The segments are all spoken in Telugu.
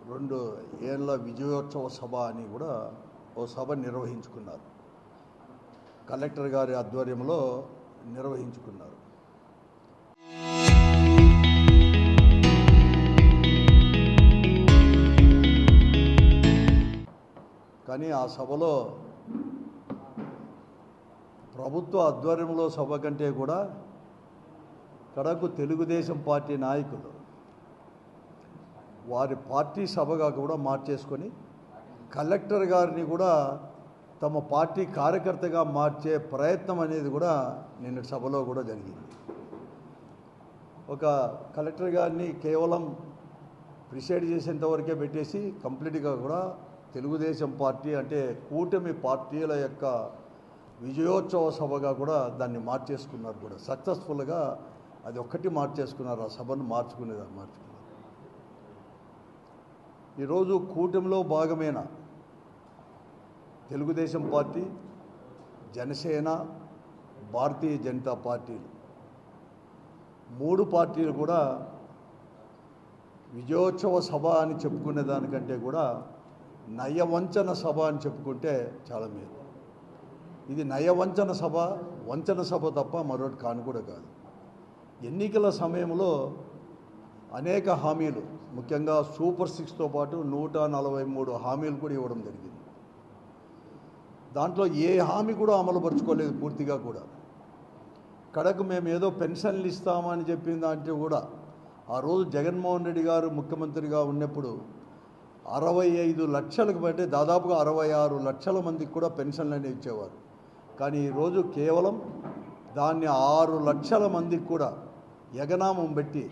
2 ఏళ్ళ విజయోత్సవ సభ అని కూడా ఓ సభ నిర్వహించుకున్నారు. కలెక్టర్ గారి ఆధ్వర్యంలో నిర్వహించుకున్నారు. కానీ ఆ సభలో ప్రభుత్వ ఆధ్వర్యంలో సభ కంటే కూడా కడకు తెలుగుదేశం పార్టీ నాయకులు వారి పార్టీ సభగా కూడా మార్చేసుకొని కలెక్టర్ గారిని కూడా తమ పార్టీ కార్యకర్తగా మార్చే ప్రయత్నం అనేది కూడా నిన్న సభలో కూడా జరిగింది. ఒక కలెక్టర్ గారిని కేవలం ప్రిసైడ్ చేసేంత వరకే పెట్టేసి కంప్లీట్గా కూడా తెలుగుదేశం పార్టీ అంటే కూటమి పార్టీల యొక్క విజయోత్సవ సభగా కూడా దాన్ని మార్చేసుకున్నారు. కూడా సక్సెస్ఫుల్గా అది ఒక్కటి మార్చేసుకున్నారు. ఆ సభను మార్చుకున్నారు. ఈరోజు కూటమిలో భాగమైన తెలుగుదేశం పార్టీ, జనసేన, భారతీయ జనతా పార్టీలు 3 పార్టీలు కూడా విజయోత్సవ సభ అని చెప్పుకునే దానికంటే కూడా నయవంచన సభ అని చెప్పుకుంటే చాలా మేలు. ఇది నయవంచన సభ, వంచన సభ తప్ప మరొకటి కాను కూడా కాదు. ఎన్నికల సమయంలో అనేక హామీలు, ముఖ్యంగా సూపర్ 6తో పాటు 143 హామీలు కూడా ఇవ్వడం జరిగింది. దాంట్లో ఏ హామీ కూడా అమలుపరుచుకోలేదు పూర్తిగా కూడా. కడకు మేము ఏదో పెన్షన్లు ఇస్తామని చెప్పిన దాంట్లో కూడా ఆ రోజు జగన్మోహన్ రెడ్డి గారు ముఖ్యమంత్రిగా ఉన్నప్పుడు 65 లక్షలకు బట్టి దాదాపుగా 66 లక్షల మందికి కూడా పెన్షన్లు అనేవి ఇచ్చేవారు. కానీ ఈరోజు కేవలం దాన్ని 6 లక్షల మందికి కూడా ఎగనామం పెట్టి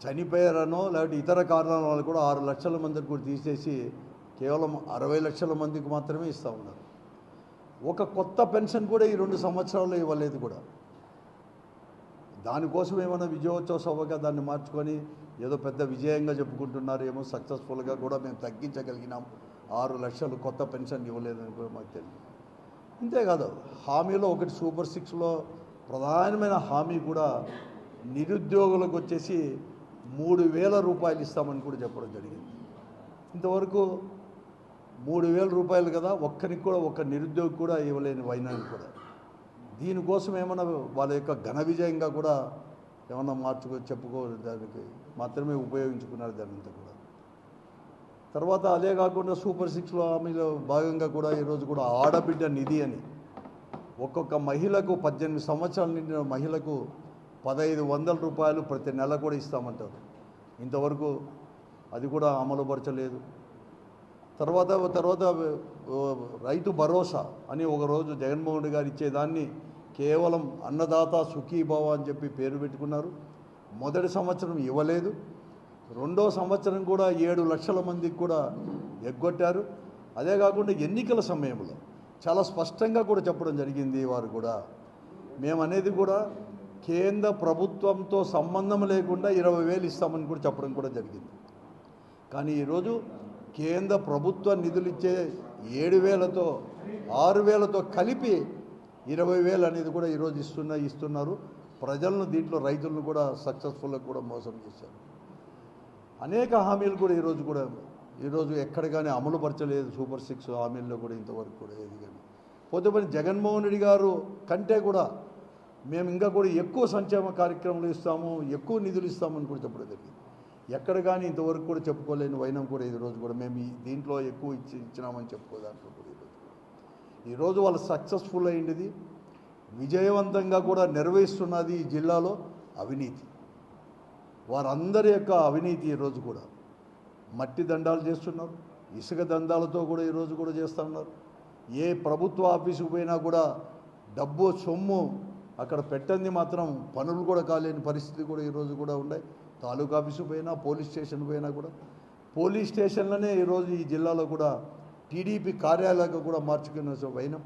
చనిపోయారనో లేకపోతే ఇతర కారణాల వల్ల కూడా 6 లక్షల మందికి కూడా తీసేసి కేవలం 60 లక్షల మందికి మాత్రమే ఇస్తూ ఉన్నారు. ఒక కొత్త పెన్షన్ కూడా ఈ 2 సంవత్సరాల్లో ఇవ్వలేదు కూడా. దానికోసం ఏమైనా విజయోత్సవ సభగా దాన్ని మార్చుకొని ఏదో పెద్ద విజయంగా చెప్పుకుంటున్నారు ఏమో, సక్సెస్ఫుల్గా కూడా మేము తగ్గించగలిగినాం, 6 లక్షలు కొత్త పెన్షన్ ఇవ్వలేదని కూడా మాకు తెలియదు. అంతేకాదు హామీలో ఒకటి సూపర్ 6లో ప్రధానమైన హామీ కూడా నిరుద్యోగులకు వచ్చేసి 3,000 రూపాయలు ఇస్తామని కూడా చెప్పడం జరిగింది. ఇంతవరకు 3,000 రూపాయలు కదా, ఒక్కరికి కూడా ఒక్క నిరుద్యోగి కూడా ఇవ్వలేని వైనాన్ని కూడా. దీనికోసం ఏమైనా వాళ్ళ యొక్క ఘన విజయంగా కూడా ఏమన్నా చెప్పుకోవడానికి మాత్రమే ఉపయోగించుకున్నారు దానంతా కూడా. తర్వాత అదే కాకుండా సూపర్ 6లో హామీలో భాగంగా కూడా ఈరోజు కూడా ఆడబిడ్డ నిధి అని ఒక్కొక్క మహిళకు 18 సంవత్సరాల నిండిన మహిళకు 1,500 రూపాయలు ప్రతి నెల కూడా ఇస్తామంటారు. ఇంతవరకు అది కూడా అమలుపరచలేదు. తర్వాత రైతు భరోసా అని ఒకరోజు జగన్మోహన్ రెడ్డి గారు ఇచ్చేదాన్ని కేవలం అన్నదాత సుఖీభవ అని చెప్పి పేరు పెట్టుకున్నారు. మొదటి సంవత్సరం ఇవ్వలేదు. 2వ సంవత్సరం కూడా 7 లక్షల మందికి కూడా ఎగ్గొట్టారు. అదే కాకుండా ఎన్నికల సమయంలో చాలా స్పష్టంగా కూడా చెప్పడం జరిగింది. వారు కూడా మేము అనేది కూడా కేంద్ర ప్రభుత్వంతో సంబంధం లేకుండా 20,000 ఇస్తామని కూడా చెప్పడం కూడా జరిగింది. కానీ ఈరోజు కేంద్ర ప్రభుత్వ నిధులు ఇచ్చే 7,000తో 6,000తో కలిపి 20,000 అనేది కూడా ఈరోజు ఇస్తున్నారు. ప్రజలను దీంట్లో రైతులను కూడా సక్సెస్ఫుల్గా కూడా మోసం చేశారు. అనేక హామీలు కూడా ఈరోజు ఎక్కడ కానీ అమలుపరచలేదు. సూపర్ 6 హామీల్లో కూడా ఇంతవరకు కూడా ఏది కానీ పోతే పని జగన్మోహన్ రెడ్డి గారు కంటే కూడా మేము ఇంకా కూడా ఎక్కువ సంక్షేమ కార్యక్రమాలు ఇస్తాము, ఎక్కువ నిధులు ఇస్తామని కూడా చెప్పడం జరిగింది. ఎక్కడ కానీ ఇంతవరకు కూడా చెప్పుకోలేని వైనం కూడా ఈరోజు కూడా మేము దీంట్లో ఎక్కువ ఇచ్చినామని చెప్పుకోదాంట్లో కూడా ఈరోజు వాళ్ళు సక్సెస్ఫుల్ అయ్యింది. విజయవంతంగా కూడా నిర్వహిస్తున్నది ఈ జిల్లాలో అవినీతి. వారందరి యొక్క అవినీతి ఈరోజు కూడా మట్టి దండాలు చేస్తున్నారు, ఇసుక దందాలతో కూడా ఈరోజు కూడా చేస్తూ ఉన్నారు. ఏ ప్రభుత్వ ఆఫీసుకు పోయినా కూడా డబ్బు సొమ్ము అక్కడ పెట్టంది మాత్రం పనులు కూడా కాలేని పరిస్థితి కూడా ఈరోజు కూడా ఉన్నాయి. తాలూకా ఆఫీసు పోయినా, పోలీస్ స్టేషన్ పోయినా కూడా పోలీస్ స్టేషన్లోనే ఈరోజు ఈ జిల్లాలో కూడా టీడీపీ కార్యాలయంగా కూడా మార్చుకున్న వైనం.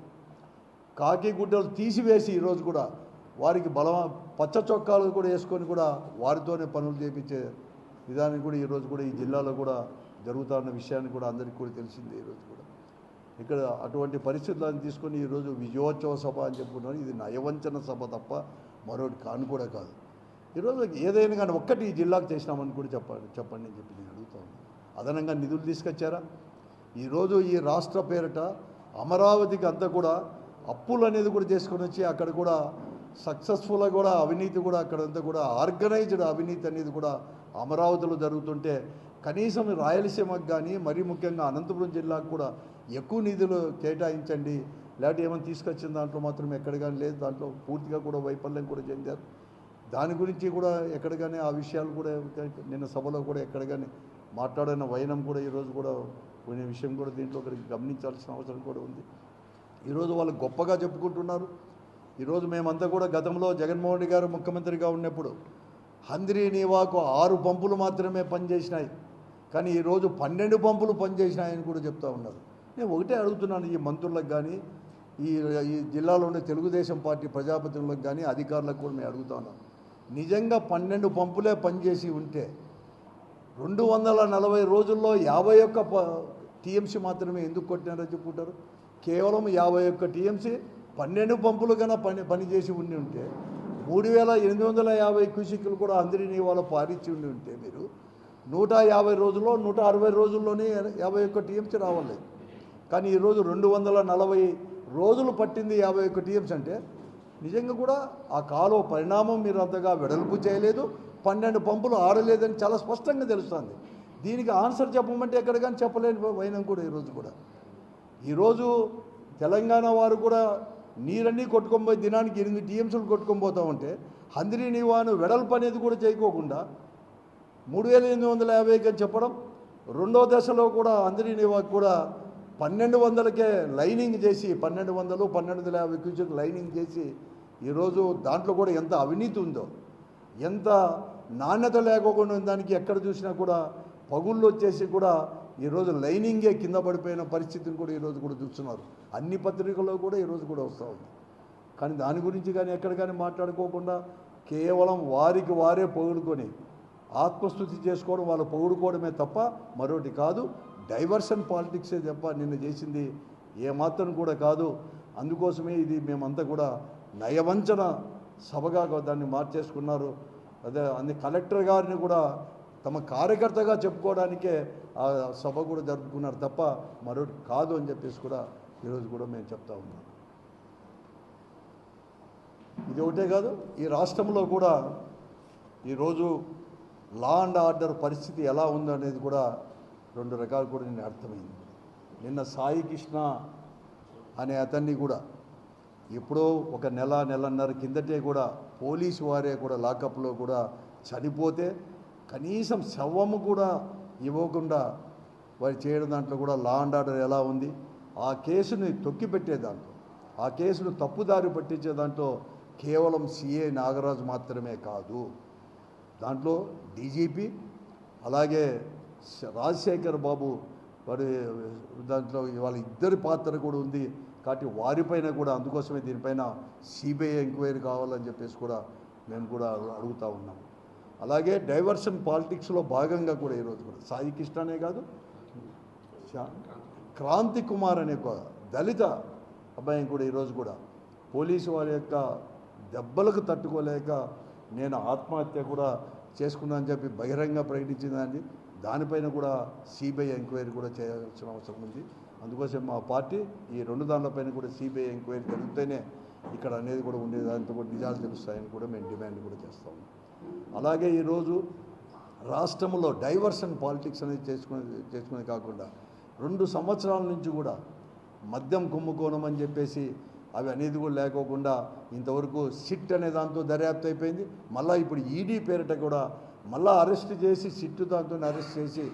కాకి గుడ్డలు తీసివేసి ఈరోజు కూడా వారికి పచ్చ చొక్కాలు కూడా వేసుకొని కూడా వారితోనే పనులు చేయించే విధానం కూడా ఈరోజు కూడా ఈ జిల్లాలో కూడా జరుగుతున్న విషయాన్ని కూడా అందరికీ కూడా తెలిసిందే. ఈరోజు కూడా ఇక్కడ అటువంటి పరిస్థితులను తీసుకొని ఈరోజు విజయోత్సవ సభ అని చెప్పుకున్నారు. ఇది నయవంచన సభ తప్ప మరొకటి కాను కూడా కాదు. ఈరోజు ఏదైనా కానీ ఒక్కటి ఈ జిల్లాకు చేసినామని కూడా చెప్పండి అని చెప్పి నేను అడుగుతాను. అదనంగా నిధులు తీసుకొచ్చారా? ఈరోజు ఈ రాష్ట్ర పేరిట అమరావతికి అంతా కూడా అప్పులు అనేది కూడా చేసుకొని వచ్చి అక్కడ కూడా సక్సెస్ఫుల్గా కూడా అవినీతి కూడా అక్కడంతా కూడా ఆర్గనైజ్డ్ అవినీతి అనేది కూడా అమరావతిలో జరుగుతుంటే కనీసం రాయలసీమకు కానీ మరీ ముఖ్యంగా అనంతపురం జిల్లాకు కూడా ఎక్కువ నిధులు కేటాయించండి, లేకపోతే ఏమైనా తీసుకొచ్చిన దాంట్లో మాత్రం ఎక్కడ కానీ లేదు. దాంట్లో పూర్తిగా కూడా వైఫల్యం కూడా చెందారు. దాని గురించి కూడా ఎక్కడ కానీ ఆ విషయాలు కూడా నిన్న సభలో కూడా ఎక్కడ కానీ మాట్లాడిన వైనం కూడా ఈరోజు కూడా కొన్ని విషయం కూడా దీంట్లో ఒకరికి గమనించాల్సిన అవసరం కూడా ఉంది. ఈరోజు వాళ్ళు గొప్పగా చెప్పుకుంటున్నారు. ఈరోజు మేమంతా కూడా గతంలో జగన్మోహన్ రెడ్డి గారు ముఖ్యమంత్రిగా ఉన్నప్పుడు హంద్రీ నీవాకు 6 పంపులు మాత్రమే పనిచేసినాయి, కానీ ఈరోజు 12 పంపులు పనిచేసినాయని కూడా చెప్తా ఉన్నారు. నేను ఒకటే అడుగుతున్నాను, ఈ మంత్రులకు కానీ ఈ జిల్లాలో ఉండే తెలుగుదేశం పార్టీ ప్రజాప్రతినిధులకు కానీ అధికారులకు కూడా మేము అడుగుతా ఉన్నాం, నిజంగా 12 పంపులే పనిచేసి ఉంటే 240 రోజుల్లో 51 టీఎంసీ మాత్రమే ఎందుకు కొట్టినారని చెప్పుకుంటారు? కేవలం 51 టీఎంసీ 12 పంపులు కన్నా పనిచేసి ఉండి ఉంటే 3850 క్యూసిక్లు కూడా అందరినీ వాళ్ళు పారించి ఉండి ఉంటే మీరు 150 రోజుల్లో 160 రోజుల్లోనే 51 టీఎంసీ రావాలి. కానీ ఈరోజు 240 రోజులు పట్టింది 51 టీఎంసీ అంటే నిజంగా కూడా ఆ కాలువ పరిణామం మీరు అంతగా వెడల్పు చేయలేదు, 12 పంపులు ఆడలేదని చాలా స్పష్టంగా తెలుస్తుంది. దీనికి ఆన్సర్ చెప్పమంటే ఎక్కడ కానీ చెప్పలేని వైనం కూడా ఈరోజు తెలంగాణ వారు కూడా నీరన్నీ కొట్టుకొని పోయి దినానికి 8 టీఎంసీలు కొట్టుకొని పోతూ ఉంటే హంద్రీ నీవాను వెడల్పు అనేది కూడా చేయకోకుండా 3850 అని చెప్పడం, రెండో దశలో కూడా హంద్రీ నీవాకు కూడా 1200కే లైనింగ్ చేసి 1250 క్యూసెక్ లైనింగ్ చేసి ఈరోజు దాంట్లో కూడా ఎంత అవినీతి ఉందో, ఎంత నాణ్యత లేకోకుండా దానికి ఎక్కడ చూసినా కూడా పగుళ్ళు వచ్చేసి కూడా ఈరోజు లైనింగే కింద పడిపోయిన పరిస్థితిని కూడా ఈరోజు కూడా చూస్తున్నారు. అన్ని పత్రికల్లో కూడా ఈరోజు కూడా వస్తూ ఉంది. కానీ దాని గురించి కానీ ఎక్కడ కానీ మాట్లాడుకోకుండా కేవలం వారికి వారే పొగుడుకొని ఆత్మస్తుతి చేసుకోవడం, వాళ్ళు పొగుడుకోవడమే తప్ప మరొకటి కాదు. డైవర్షన్ పాలిటిక్సే తప్ప నిన్న చేసింది ఏమాత్రం కూడా కాదు. అందుకోసమే ఇది మేమంతా కూడా నయవంచన సభగా దాన్ని మార్చేసుకున్నారు. అదే అన్ని కలెక్టర్ గారిని కూడా తమ కార్యకర్తగా చెప్పుకోవడానికే ఆ సభ కూడా జరుపుకున్నారు తప్ప మరొకటి కాదు అని చెప్పేసి కూడా ఈరోజు కూడా మేము చెప్తా ఉన్నాం. ఇది ఒకటే కాదు, ఈ రాష్ట్రంలో కూడా ఈరోజు లా అండ్ ఆర్డర్ పరిస్థితి ఎలా ఉందో అనేది కూడా 2 రకాలు కూడా నేను అర్థమైంది. నిన్న సాయి కృష్ణ అనే అతన్ని కూడా ఎప్పుడో ఒక నెలన్నర కిందటే కూడా పోలీసు వారే కూడా లాకప్లో కూడా చనిపోతే కనీసం శవము కూడా ఇవ్వకుండా వారు చేయడం దాంట్లో కూడా లా అండ్ ఆర్డర్ ఎలా ఉంది, ఆ కేసుని తొక్కిపెట్టే దాంట్లో, ఆ కేసును తప్పుదారి పట్టించే దాంట్లో కేవలం సిఏ నాగరాజు మాత్రమే కాదు, దాంట్లో డీజీపీ అలాగే రాజశేఖర్ బాబు వారి దాంట్లో వాళ్ళ ఇద్దరి పాత్ర కూడా ఉంది. కాబట్టి వారిపైన కూడా అందుకోసమే దీనిపైన సిబిఐ ఎంక్వైరీ కావాలని చెప్పేసి కూడా మేము కూడా అడుగుతూ ఉన్నాం. అలాగే డైవర్షన్ పాలిటిక్స్లో భాగంగా కూడా ఈరోజు కూడా సాయి కృష్ణనే కాదు, క్రాంతి కుమార్ అనే ఒక దళిత అబ్బాయిని కూడా ఈరోజు కూడా పోలీసు వారి యొక్క దెబ్బలకు తట్టుకోలేక నేను ఆత్మహత్య కూడా చేసుకున్నానని చెప్పి బహిరంగ ప్రకటించిందని, దానిపైన కూడా సిబిఐ ఎంక్వైరీ కూడా చేయాల్సిన అవసరం ఉంది. అందుకోసం మా పార్టీ ఈ 2 దానిపైన కూడా సిబిఐ ఎంక్వైరీ జరిగితేనే ఇక్కడ అనేది కూడా ఉండేది, దాంతో కూడా నిజాలు తెలుస్తాయని కూడా మేము డిమాండ్ కూడా చేస్తాము. అలాగే ఈరోజు రాష్ట్రంలో డైవర్షన్ పాలిటిక్స్ అనేది చేసుకునే కాకుండా 2 సంవత్సరాల నుంచి కూడా మద్యం కుంభకోణం అని చెప్పేసి అవి అనేది కూడా లేకోకుండా ఇంతవరకు సిట్ అనే దాంతో దర్యాప్తు అయిపోయింది. మళ్ళీ ఇప్పుడు ఈడీ పేరిట కూడా మళ్ళీ అరెస్ట్ చేసి సిట్టు దాంతో అరెస్ట్ చేసి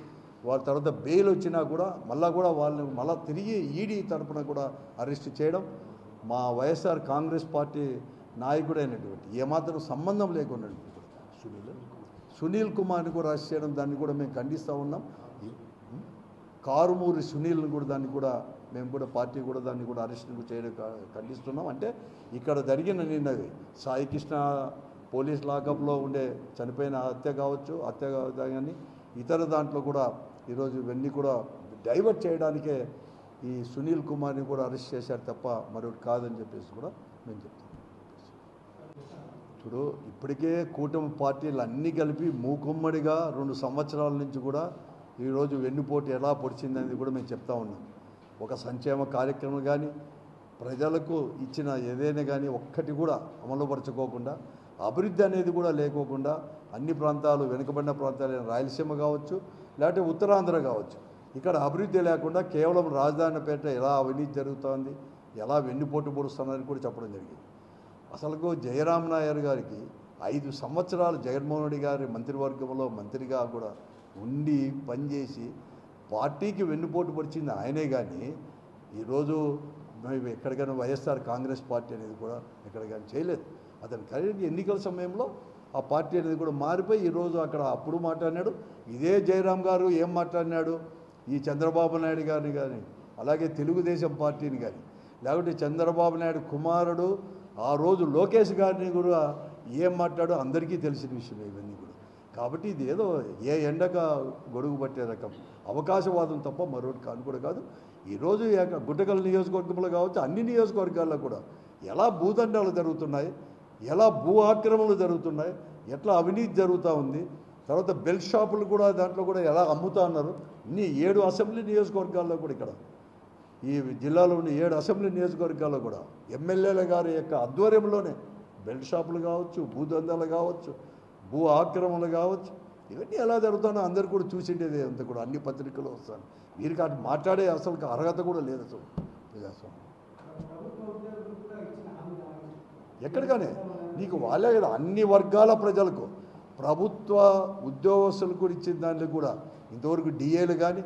వాళ్ళ తర్వాత బెయిల్ వచ్చినా కూడా వాళ్ళని మళ్ళీ తిరిగి ఈడీ తరఫున కూడా అరెస్ట్ చేయడం, మా వైఎస్ఆర్ కాంగ్రెస్ పార్టీ నాయకుడైనటువంటి ఏమాత్రం సంబంధం లేకుండా సునీల్ కుమార్ని కూడా అరెస్ట్ చేయడం, దాన్ని కూడా మేము ఖండిస్తూ ఉన్నాం. కారుమూరి సునీల్ని కూడా దాన్ని కూడా మేము కూడా పార్టీ కూడా దాన్ని కూడా అరెస్ట్ చేయడం ఖండిస్తున్నాం. అంటే ఇక్కడ జరిగిన నిన్నవి సాయి కృష్ణ పోలీస్ లాకప్లో ఉండే చనిపోయిన హత్య కావచ్చు, కానీ ఇతర దాంట్లో కూడా ఈరోజు ఇవన్నీ కూడా డైవర్ట్ చేయడానికే ఈ సునీల్ కుమార్ని కూడా అరెస్ట్ చేశారు తప్ప మరొకటి కాదని చెప్పేసి కూడా మేము చెప్తాం. ఇప్పుడు ఇప్పటికే కూటమి పార్టీలు అన్నీ కలిపి మూకుమ్మడిగా 2 సంవత్సరాల నుంచి కూడా ఈరోజు వెన్నుపోటు ఎలా పొడిచిందనేది కూడా మేము చెప్తా ఉన్నాం. ఒక సంక్షేమ కార్యక్రమం కానీ ప్రజలకు ఇచ్చిన ఏదైనా కానీ ఒక్కటి కూడా అమలుపరచుకోకుండా, అభివృద్ధి అనేది కూడా లేకోకుండా అన్ని ప్రాంతాలు వెనుకబడిన ప్రాంతాలైన రాయలసీమ కావచ్చు, లేకపోతే ఉత్తరాంధ్ర కావచ్చు, ఇక్కడ అభివృద్ధి లేకుండా కేవలం రాజధానిపేట ఎలా అవినీతి జరుగుతోంది, ఎలా వెన్నుపోటు పొడుస్తుందని కూడా చెప్పడం జరిగింది. అసలుకు జయరాం నాయర్ గారికి 5 సంవత్సరాలు జగన్మోహన్ రెడ్డి గారి మంత్రివర్గంలో మంత్రిగా కూడా ఉండి పనిచేసి పార్టీకి వెన్నుపోటు పొడిచింది ఆయనే. కానీ ఈరోజు మేము ఎక్కడికైనా వైఎస్ఆర్ కాంగ్రెస్ పార్టీ అనేది కూడా ఎక్కడికైనా చేయలేదు. అతని కలిగి ఎన్నికల సమయంలో ఆ పార్టీ అనేది కూడా మారిపోయి ఈరోజు అక్కడ అప్పుడు మాట్లాడినాడు. ఇదే జయరాం గారు ఏం మాట్లాడినాడు, ఈ చంద్రబాబు నాయుడు గారిని కానీ అలాగే తెలుగుదేశం పార్టీని కానీ లేకపోతే చంద్రబాబు నాయుడు కుమారుడు ఆ రోజు లోకేష్ గారిని కూడా ఏం మాట్లాడో అందరికీ తెలిసిన విషయం ఇవన్నీ కూడా. కాబట్టి ఇది ఏదో ఏ ఎండక గొడుగు పట్టే రకం అవకాశవాదం తప్ప మరొకటి కాను కూడా కాదు. ఈరోజు గుంటకల్ నియోజకవర్గంలో కావచ్చు, అన్ని నియోజకవర్గాల్లో కూడా ఎలా భూదండాలు జరుగుతున్నాయి, ఎలా భూ ఆక్రమణలు జరుగుతున్నాయి, ఎట్లా అవినీతి జరుగుతూ ఉంది, తర్వాత బెల్ట్ షాపులు కూడా దాంట్లో కూడా ఎలా అమ్ముతా ఉన్నారు. ఇన్ని 7 అసెంబ్లీ నియోజకవర్గాల్లో కూడా ఇక్కడ ఈ జిల్లాలో ఉన్న 7 అసెంబ్లీ నియోజకవర్గాల్లో కూడా ఎమ్మెల్యేల గారి యొక్క ఆధ్వర్యంలోనే బెల్ట్ షాపులు కావచ్చు, భూదందాలు కావచ్చు, భూ ఆక్రమణలు కావచ్చు, ఇవన్నీ ఎలా జరుగుతానో అందరు కూడా చూసిండేది. అంత కూడా అన్ని పత్రికలు వస్తాను. వీరికి అటు మాట్లాడే అసలు అర్హత కూడా లేదు అసలు ప్రజాస్వామ్యం. ఎక్కడిగానే నీకు వాళ్ళే కదా అన్ని వర్గాల ప్రజలకు ప్రభుత్వ ఉద్యోగస్తులకు కూడా ఇచ్చిన దాంట్లో కూడా ఇంతవరకు డిఏలు కానీ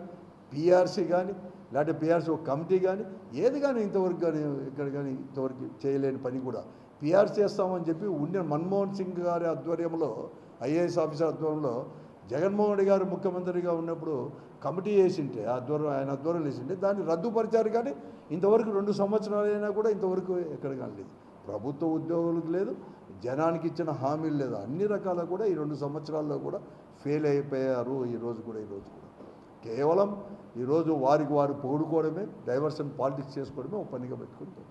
పిఆర్సీ కానీ లేకపోతే పిఆర్సీ ఒక కమిటీ కానీ ఏది కానీ ఇంతవరకు కానీ ఇక్కడ కానీ ఇంతవరకు చేయలేని పని కూడా పిఆర్సీ చేస్తామని చెప్పి ఉండే మన్మోహన్ సింగ్ గారి ఆధ్వర్యంలో ఐఏఎస్ ఆఫీసర్ ఆధ్వర్యంలో జగన్మోహన్ రెడ్డి గారు ముఖ్యమంత్రిగా ఉన్నప్పుడు కమిటీ వేసింటే ఆయన ఆధ్వర్యం వేసింటే దాన్ని రద్దుపరిచారు. కానీ ఇంతవరకు 2 సంవత్సరాలు అయినా కూడా ఇంతవరకు ఎక్కడ కానీ లేదు. ప్రభుత్వ ఉద్యోగులకు లేదు, జనానికి ఇచ్చిన హామీలు లేదు. అన్ని రకాల కూడా ఈ 2 సంవత్సరాల్లో కూడా ఫెయిల్ అయిపోయారు. ఈరోజు కూడా కేవలం ఈరోజు వారికి వారు పొగుడుకోవడమే, డైవర్షన్ పాలిటిక్స్ చేసుకోవడమే ఒక పనిగా పెట్టుకుంటారు.